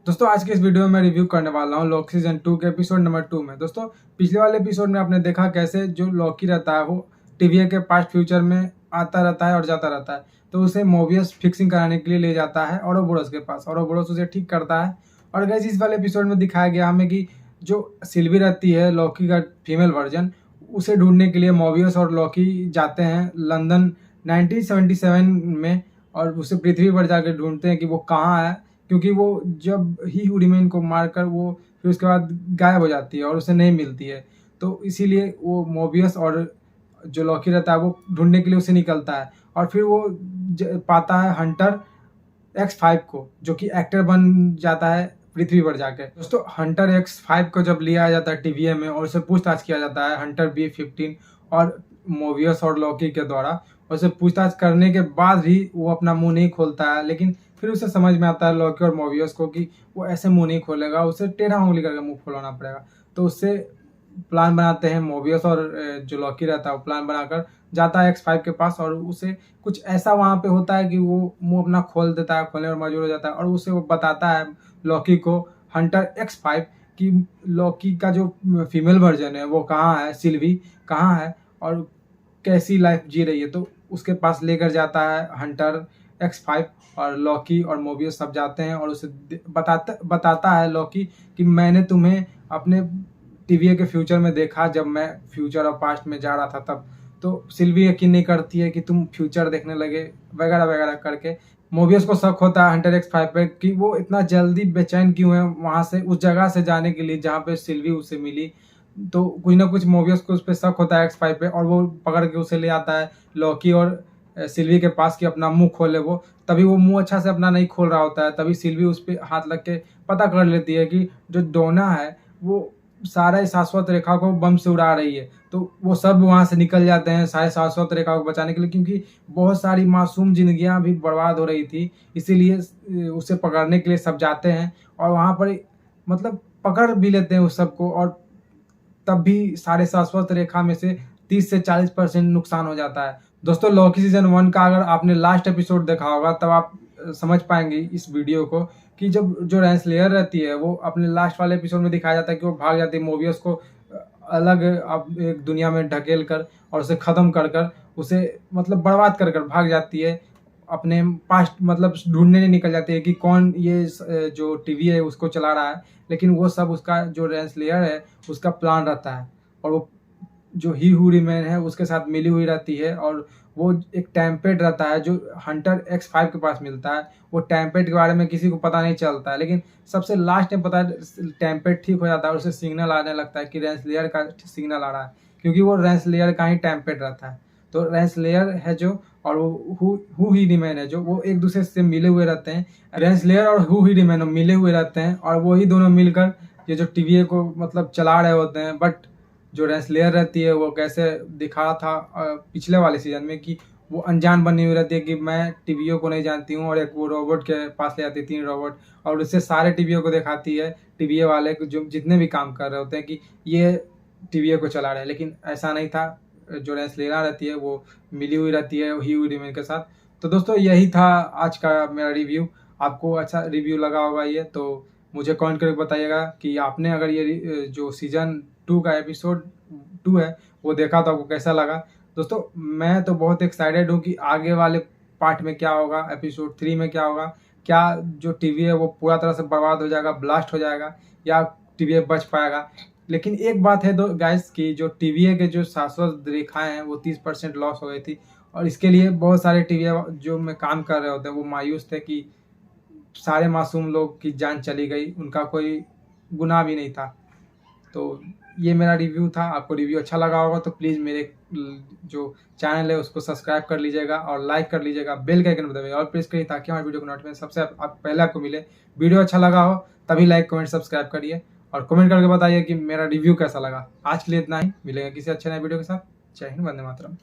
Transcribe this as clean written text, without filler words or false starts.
दोस्तों आज के इस वीडियो में मैं रिव्यू करने वाला हूँ लॉकी सीजन 2 के एपिसोड नंबर 2 में। दोस्तों पिछले वाले एपिसोड में आपने देखा कैसे जो लॉकी रहता है वो टीवीए के पास्ट फ्यूचर में आता रहता है और जाता रहता है, तो उसे मोबियस फिक्सिंग कराने के लिए ले जाता है औरोबोरोस के पास। औरोबोरोस उसे ठीक करता है। और गाइस इस वाले एपिसोड में दिखाया गया हमें कि जो सिल्वी रहती है लॉकी का फीमेल वर्जन, उसे ढूंढने के लिए मोबियस और लॉकी जाते हैं लंदन 1977 में और उसे पृथ्वी पर जाकर ढूंढते हैं कि वो कहाँ है, क्योंकि वो जब ही हुडीमैन को मारकर वो फिर उसके बाद गायब हो जाती है और उसे नहीं मिलती है। तो इसीलिए वो मोबियस और जो लॉकी रहता है वो ढूंढने के लिए उसे निकलता है और फिर वो पाता है हंटर X5 को, जो कि एक्टर बन जाता है पृथ्वी पर जाके। दोस्तों हंटर X5 को जब लिया जाता है टीवीए में और उसे पूछताछ किया जाता है हंटर B15 और मोबियस और लॉकी के द्वारा, उसे पूछताछ करने के बाद भी वो अपना मुंह नहीं खोलता है। लेकिन फिर उसे समझ में आता है लॉकी और मोबियस को कि वो ऐसे मुंह नहीं खोलेगा, उसे टेढ़ा उंगली करके मुंह खोलना पड़ेगा। तो उससे प्लान बनाते हैं मोबियस और जो लॉकी रहता है वो प्लान बनाकर जाता है X5 के पास और उसे कुछ ऐसा वहाँ पे होता है कि वो मुंह अपना खोल देता है, खोलने में मजबूर हो जाता है और उसे वो बताता है लॉकी को हंटर X5 कि लॉकी का जो फीमेल वर्जन है वो कहाँ है, सिल्वी कहाँ है और कैसी लाइफ जी रही है। तो उसके पास लेकर जाता है हंटर X5 और लॉकी और मोबियस सब जाते हैं और उसे बताता है लॉकी कि मैंने तुम्हें अपने टीवीए के फ्यूचर में देखा, जब मैं फ्यूचर और पास्ट में जा रहा था तब। तो सिल्वी यकीन नहीं करती है कि तुम फ्यूचर देखने लगे वगैरह वगैरह करके। मोबियस को शक होता है हंटर X5 पे कि वो इतना जल्दी बेचैन क्यों है वहाँ से उस जगह से जाने के लिए जहाँ पे सिल्वी उसे मिली। तो कुछ ना कुछ मोबियस को उस पर शक होता है X5 पे और वो पकड़ के उसे ले आता है लॉकी और सिल्वी के पास कि अपना मुंह खोले वो। तभी वो मुंह अच्छा से अपना नहीं खोल रहा होता है, तभी सिल्वी उस पर हाथ लग के पता कर लेती है कि जो डोना है वो सारा शाश्वत रेखा को बम से उड़ा रही है। तो वो सब वहाँ से निकल जाते हैं सारे शाश्वत रेखा को बचाने के लिए, क्योंकि बहुत सारी मासूम जिंदगियां भी बर्बाद हो रही थी। इसीलिए उसे पकड़ने के लिए सब जाते हैं और वहाँ पर मतलब पकड़ भी लेते हैं उस सबको और तब भी सारे शाश्वत रेखा में से 30 से 40% नुकसान हो जाता है। दोस्तों लॉकी सीजन 1 का अगर आपने लास्ट एपिसोड देखा होगा तब आप समझ पाएंगे इस वीडियो को कि जब जो रेंसलेयर रहती है वो अपने लास्ट वाले एपिसोड में दिखाया जाता है कि वो भाग जाती है मोबियस को अलग अब एक दुनिया में ढकेल कर और उसे ख़त्म कर कर उसे मतलब बर्बाद कर कर भाग जाती है अपने पास्ट, मतलब ढूंढने नहीं निकल जाती है कि कौन ये जो टीवी है उसको चला रहा है। लेकिन वो सब उसका जो रेंसलेयर है उसका प्लान रहता है और वो जो ही हू रिमेन है उसके साथ मिली हुई रहती है और वो एक टैंपेट रहता है जो हंटर X5 के पास मिलता है। वो टैंपेट के बारे में किसी को पता नहीं चलता है, लेकिन सबसे लास्ट में पता है टैंपेट ठीक हो जाता है और उसे सिग्नल आने लगता है कि रेंसलेयर का सिग्नल आ रहा है, क्योंकि वो रेंसलेयर का ही टैंपेट रहता है। तो रेंसलेयर है जो और वो हु ही रिमेन है जो, वो एक दूसरे से मिले हुए रहते हैं। रेंसलेयर और हु ही रिमेन मिले हुए रहते हैं और वो ही दोनों मिलकर ये जो टीवीए को मतलब चला रहे होते हैं। बट जो रेंसलेयर रहती है वो कैसे दिखा था पिछले वाले सीजन में कि वो अनजान बनी हुई रहती है कि मैं टीवीओ को नहीं जानती हूँ, और एक वो रोबोट के पास ले आती है 3 रोबोट और उससे सारे टीवीओ को दिखाती है टीवीए वाले को जो जितने भी काम कर रहे होते हैं कि ये टीवीए को चला रहे हैं। लेकिन ऐसा नहीं था, जो रेंसलेयर रहती है वो मिली हुई रहती है ह्यू रिमेन के साथ। तो दोस्तों यही था आज का मेरा रिव्यू। आपको अच्छा रिव्यू लगा होगा ये, तो मुझे कमेंट करके बताइएगा कि आपने अगर ये जो सीजन 2 का एपिसोड 2 है वो देखा तो आपको कैसा लगा। दोस्तों मैं तो बहुत एक्साइटेड हूँ कि आगे वाले पार्ट में क्या होगा, एपिसोड 3 में क्या होगा। क्या जो टीवी है वो पूरा तरह से बर्बाद हो जाएगा, ब्लास्ट हो जाएगा, या टीवी बच पाएगा। लेकिन एक बात है दो गाइस कि जो टीवीए के जो शाश्वत रेखाएं हैं वो 30% लॉस हो गई थी और इसके लिए बहुत सारे टीवीए जो में काम कर रहे होते हैं वो मायूस थे कि सारे मासूम लोग की जान चली गई, उनका कोई गुनाह भी नहीं था। तो ये मेरा रिव्यू था। आपको रिव्यू अच्छा लगा होगा तो प्लीज़ मेरे जो चैनल है उसको सब्सक्राइब कर लीजिएगा और लाइक कर लीजिएगा, बेल के आइकन दबाइए और प्रेस करिए ताकि हमारे वीडियो को नोटिफिकेशन सबसे पहले आपको मिले। वीडियो अच्छा लगा हो तभी लाइक कमेंट सब्सक्राइब करिए और कमेंट करके बताइए कि मेरा रिव्यू कैसा लगा। आज के लिए इतना ही, मिलेंगे किसी अच्छे नए वीडियो के साथ। जय हिंद, वंदे मातरम।